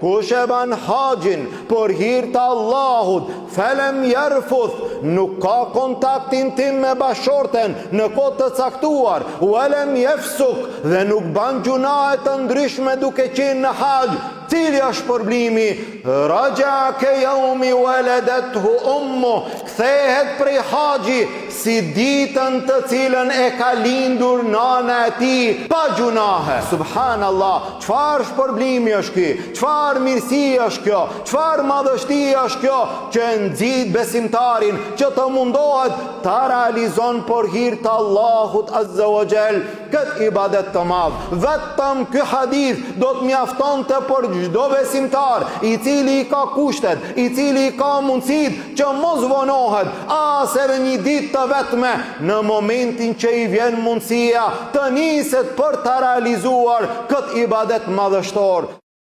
Kush e ban haxhin për hir të Allahut, felem jarfuth, nuk ka kontaktin tim me bashorten në kohë të caktuar, walem jefsuk, dhe nuk ban gjunahe të ndryshme duke qenë në haxh. Cili është problemi? Raja ke jaumi waladethu ummu, kthehet prej haxhi si ditën të cilën e ka lindur nana e tij pa gjunahe. Subhanallah, çfarë shpërblimi është ky? Çfarë mirësi është kjo? Çfarë madhështi është kjo që nxit besimtarin që të mundohet ta realizon për hir të Allahut Azza wa Jall këtë ibadet të madh. Vetëm ky hadith do të mjaftonte për çdo besimtar i cili ka kushtet, i cili ka mundësit që mos vonohet as edhe një ditë të vetme në momentin që i vjen mundësia të niset për të realizuar këtë ibadet madhështor.